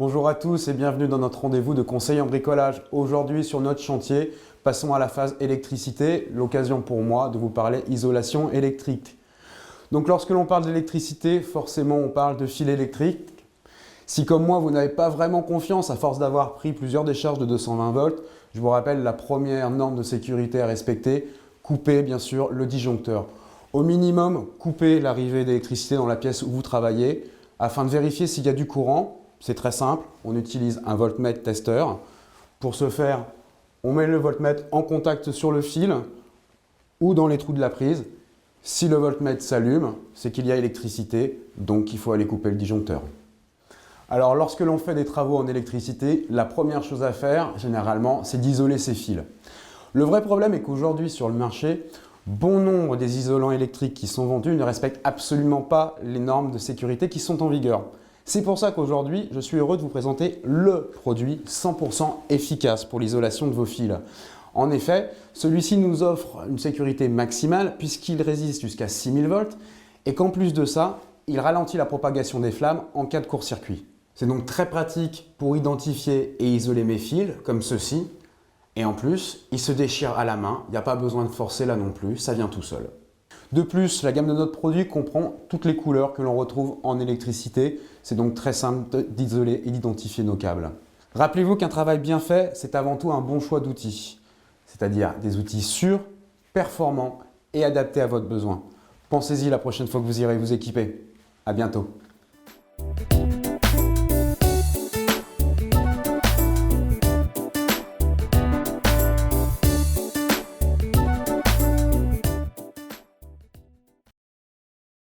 Bonjour à tous et bienvenue dans notre rendez-vous de conseil en bricolage. Aujourd'hui sur notre chantier, passons à la phase électricité, l'occasion pour moi de vous parler isolation électrique. Donc lorsque l'on parle d'électricité, forcément on parle de fil électrique. Si comme moi vous n'avez pas vraiment confiance à force d'avoir pris plusieurs décharges de 220 volts, je vous rappelle la première norme de sécurité à respecter, couper bien sûr le disjoncteur. Au minimum, coupez l'arrivée d'électricité dans la pièce où vous travaillez afin de vérifier s'il y a du courant. C'est très simple, on utilise un voltmètre testeur. Pour ce faire, on met le voltmètre en contact sur le fil ou dans les trous de la prise. Si le voltmètre s'allume, c'est qu'il y a électricité, donc il faut aller couper le disjoncteur. Alors lorsque l'on fait des travaux en électricité, la première chose à faire, généralement, c'est d'isoler ses fils. Le vrai problème est qu'aujourd'hui sur le marché, bon nombre des isolants électriques qui sont vendus ne respectent absolument pas les normes de sécurité qui sont en vigueur. C'est pour ça qu'aujourd'hui, je suis heureux de vous présenter le produit 100% efficace pour l'isolation de vos fils. En effet, celui-ci nous offre une sécurité maximale puisqu'il résiste jusqu'à 6000 volts et qu'en plus de ça, il ralentit la propagation des flammes en cas de court-circuit. C'est donc très pratique pour identifier et isoler mes fils, comme ceci. Et en plus, il se déchire à la main, il n'y a pas besoin de forcer là non plus, ça vient tout seul. De plus, la gamme de notre produit comprend toutes les couleurs que l'on retrouve en électricité. C'est donc très simple d'isoler et d'identifier nos câbles. Rappelez-vous qu'un travail bien fait, c'est avant tout un bon choix d'outils. C'est-à-dire des outils sûrs, performants et adaptés à votre besoin. Pensez-y la prochaine fois que vous irez vous équiper. À bientôt.